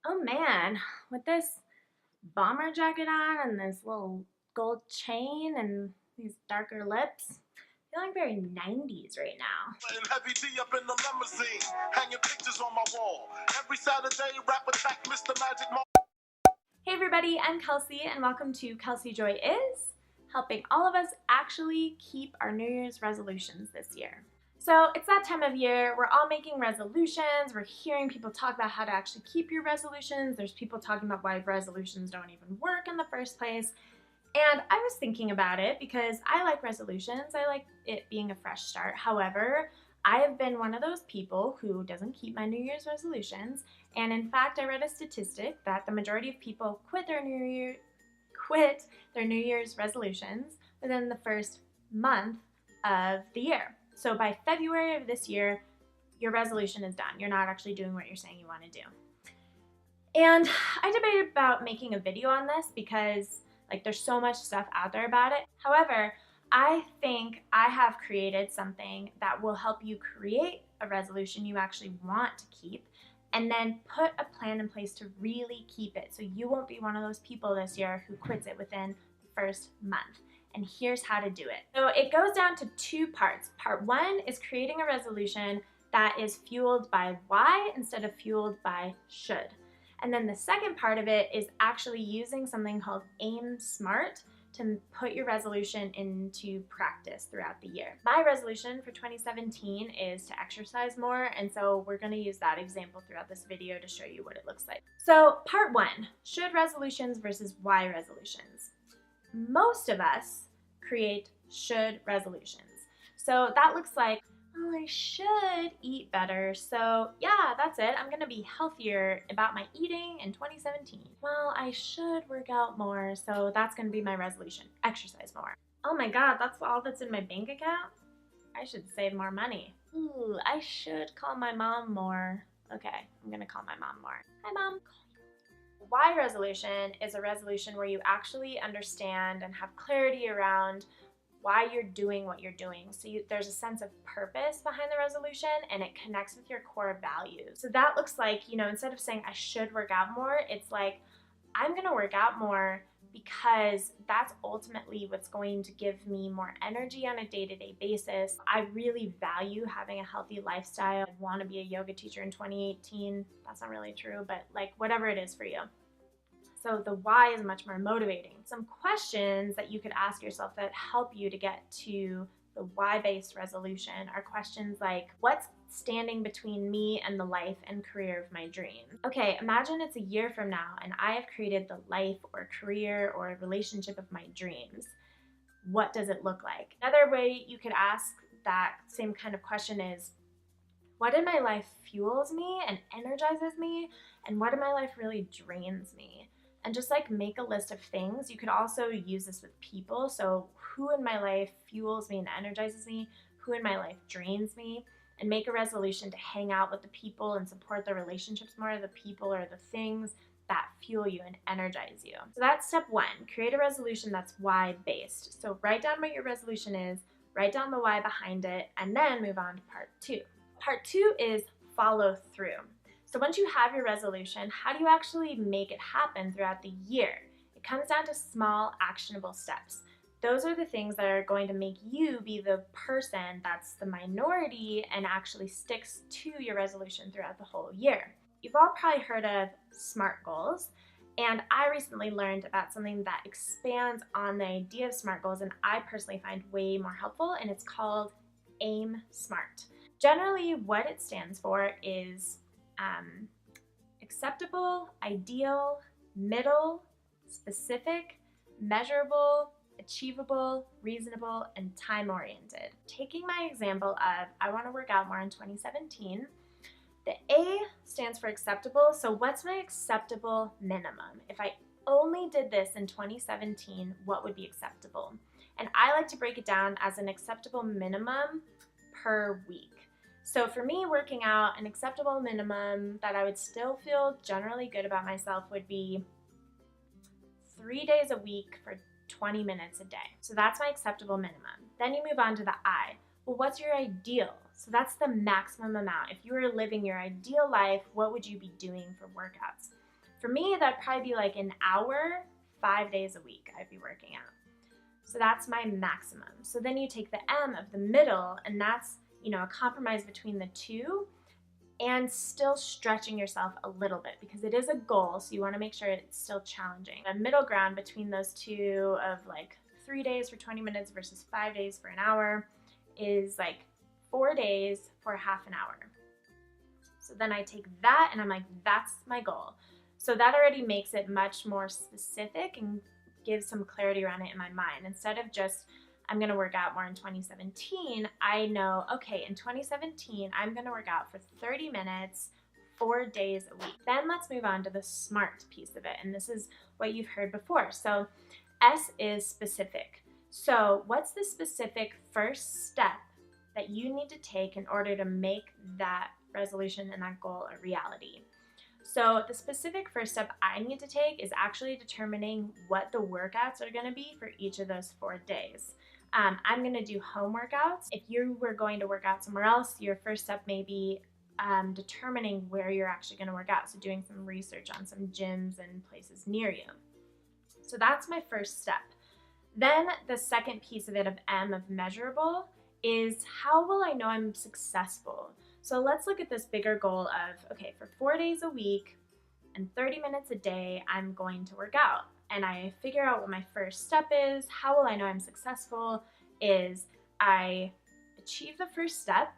Oh man, with this bomber jacket on and this little gold chain and these darker lips, feeling very 90s right now. And heavy D up in the limousine, hanging pictures on my wall. Every Saturday, rap attack, Mr. Magic. Hey everybody, I'm Kelsey and welcome to Kelsey Joy Is, helping all of us actually keep our New Year's resolutions this year. So it's that time of year, we're all making resolutions, we're hearing people talk about how to actually keep your resolutions, there's people talking about why resolutions don't even work in the first place, and I was thinking about it because I like resolutions, I like it being a fresh start. However, I have been one of those people who doesn't keep my New Year's resolutions, and in fact I read a statistic that the majority of people quit their New Year's resolutions within the first month of the year. So by February of this year, your resolution is done. You're not actually doing what you're saying you want to do. And I debated about making a video on this because there's so much stuff out there about it. However, I think I have created something that will help you create a resolution you actually want to keep and then put a plan in place to really keep it so you won't be one of those people this year who quits it within the first month. And here's how to do it. So it goes down to two parts. Part one is creating a resolution that is fueled by why instead of fueled by should. And then the second part of it is actually using something called Aim Smart to put your resolution into practice throughout the year. My resolution for 2017 is to exercise more, and so we're going to use that example throughout this video to show you what it looks like. So part one, should resolutions versus why resolutions. Most of us create should resolutions. So that looks like, well, I should eat better, so yeah, that's it. I'm gonna be healthier about my eating in 2017. Well, I should work out more, so that's gonna be my resolution. Exercise more. Oh my god, that's all that's in my bank account? I should save more money. Ooh, I should call my mom more. Okay, I'm gonna call my mom more. Hi, Mom. Why resolution is a resolution where you actually understand and have clarity around why you're doing what you're doing. So there's a sense of purpose behind the resolution and it connects with your core values. So that looks like, instead of saying I should work out more, it's like I'm gonna work out more because that's ultimately what's going to give me more energy on a day-to-day basis. I really value having a healthy lifestyle. I want to be a yoga teacher in 2018. That's not really true, but whatever it is for you. So the why is much more motivating. Some questions that you could ask yourself that help you to get to the why-based resolution are questions like, what's standing between me and the life and career of my dreams? Okay, imagine it's a year from now and I have created the life or career or relationship of my dreams. What does it look like? Another way you could ask that same kind of question is, what in my life fuels me and energizes me, and what in my life really drains me? And just make a list of things. You could also use this with people. So who in my life fuels me and energizes me? Who in my life drains me? And make a resolution to hang out with the people and support the relationships more, the people or the things that fuel you and energize you. So that's step one, create a resolution that's why based. So write down what your resolution is, write down the why behind it, and then move on to part two. Part two is follow through. So once you have your resolution, how do you actually make it happen throughout the year? It comes down to small, actionable steps. Those are the things that are going to make you be the person that's the minority and actually sticks to your resolution throughout the whole year. You've all probably heard of SMART goals, and I recently learned about something that expands on the idea of SMART goals and I personally find way more helpful, and it's called Aim Smart. Generally, what it stands for is acceptable, ideal, middle, specific, measurable, achievable, reasonable, and time-oriented. Taking my example of I want to work out more in 2017, the A stands for acceptable. So what's my acceptable minimum? If I only did this in 2017, what would be acceptable? And I like to break it down as an acceptable minimum per week. So for me, working out, an acceptable minimum that I would still feel generally good about myself would be 3 days a week for 20 minutes a day. So that's my acceptable minimum. Then you move on to the I. Well, what's your ideal? So that's the maximum amount. If you were living your ideal life, what would you be doing for workouts? For me, that'd probably be like an hour, 5 days a week I'd be working out. So that's my maximum. So then you take the M of the middle, and that's, a compromise between the two and still stretching yourself a little bit because it is a goal. So you want to make sure it's still challenging. A middle ground between those two of like 3 days for 20 minutes versus 5 days for an hour is like 4 days for half an hour. So then I take that and I'm like, that's my goal. So that already makes it much more specific and gives some clarity around it in my mind. Instead of just, I'm going to work out more in 2017, I know, okay, in 2017, I'm going to work out for 30 minutes, 4 days a week. Then let's move on to the SMART piece of it. And this is what you've heard before. So S is specific. So what's the specific first step that you need to take in order to make that resolution and that goal a reality? So the specific first step I need to take is actually determining what the workouts are going to be for each of those 4 days. I'm going to do home workouts. If you were going to work out somewhere else, your first step may be determining where you're actually going to work out. So doing some research on some gyms and places near you. So that's my first step. Then the second piece of it of M of measurable is how will I know I'm successful? So let's look at this bigger goal of, okay, for 4 days a week and 30 minutes a day, I'm going to work out. And I figure out what my first step is. How will I know I'm successful? Is I achieve the first step,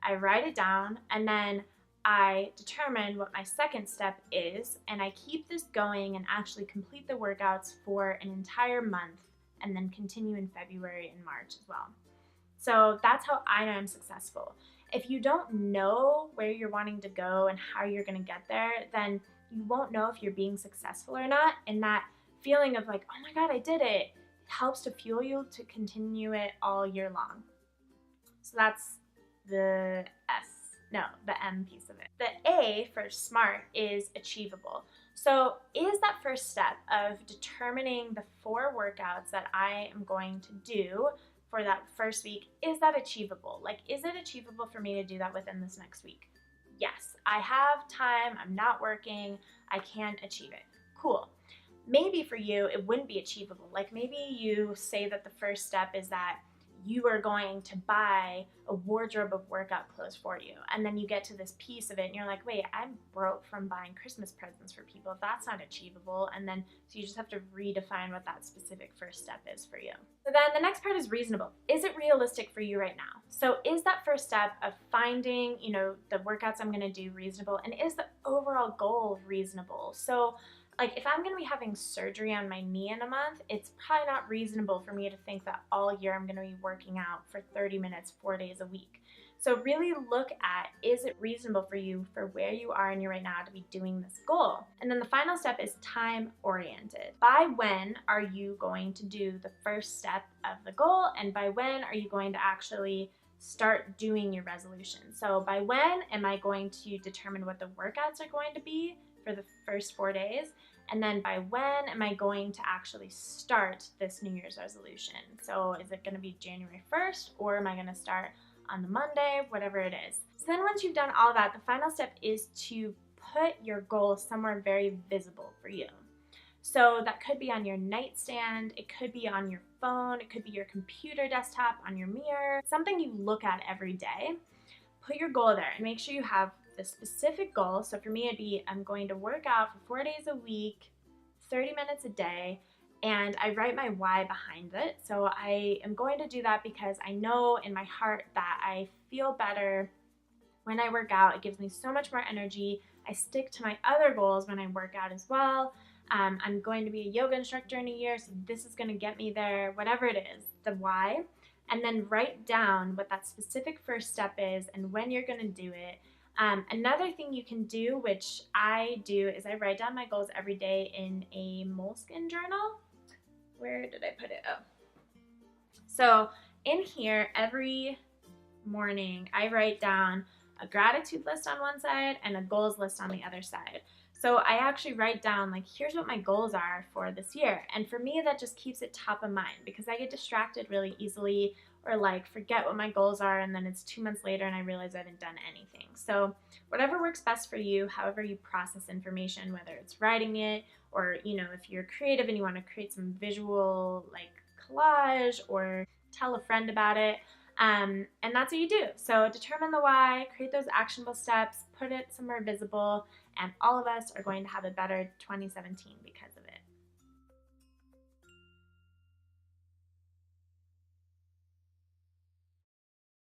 I write it down, and then I determine what my second step is, and I keep this going and actually complete the workouts for an entire month and then continue in February and March as well. So that's how I know I'm successful. If you don't know where you're wanting to go and how you're going to get there, then you won't know if you're being successful or not. And that feeling of like, oh my God, I did it, helps to fuel you to continue it all year long. So that's the M piece of it. The A for SMART is achievable. So is that first step of determining the 4 workouts that I am going to do for that first week, is that achievable? Like, is it achievable for me to do that within this next week? Yes, I have time, I'm not working, I can achieve it. Cool. Maybe for you, it wouldn't be achievable. Like maybe you say that the first step is that you are going to buy a wardrobe of workout clothes for you. And then you get to this piece of it and you're like, wait, I'm broke from buying Christmas presents for people. That's not achievable. And then, so you just have to redefine what that specific first step is for you. So then the next part is reasonable. Is it realistic for you right now? So is that first step of finding, the workouts I'm gonna do reasonable? And is the overall goal reasonable? So like if I'm going to be having surgery on my knee in a month, it's probably not reasonable for me to think that all year I'm going to be working out for 30 minutes, 4 days a week. So really look at, is it reasonable for you for where you are in your right now to be doing this goal? And then the final step is time oriented. By when are you going to do the first step of the goal? And by when are you going to actually start doing your resolution? So by when am I going to determine what the workouts are going to be for the first 4 days? And then by when am I going to actually start this New Year's resolution? So is it going to be January 1st or am I going to start on the Monday, whatever it is? So then once you've done all that, the final step is to put your goal somewhere very visible for you. So that could be on your nightstand, it could be on your phone, it could be your computer desktop, on your mirror, something you look at every day. Put your goal there and make sure you have the specific goal. So for me, it'd be I'm going to work out for 4 days a week, 30 minutes a day, and I write my why behind it. So I am going to do that because I know in my heart that I feel better when I work out. It gives me so much more energy. I stick to my other goals when I work out as well. I'm going to be a yoga instructor in a year, so this is going to get me there, whatever it is, the why. And then write down what that specific first step is and when you're going to do it. Another thing you can do, which I do, is I write down my goals every day in a moleskin journal. Where did I put it? Oh. So in here, every morning, I write down a gratitude list on one side and a goals list on the other side. So I actually write down, like, here's what my goals are for this year. And for me, that just keeps it top of mind because I get distracted really easily, or like forget what my goals are, and then it's 2 months later and I realize I haven't done anything. So whatever works best for you, however you process information, whether it's writing it, or if you're creative and you want to create some visual like collage, or tell a friend about it. And that's what you do. So determine the why, create those actionable steps, put it somewhere visible, and all of us are going to have a better 2017 because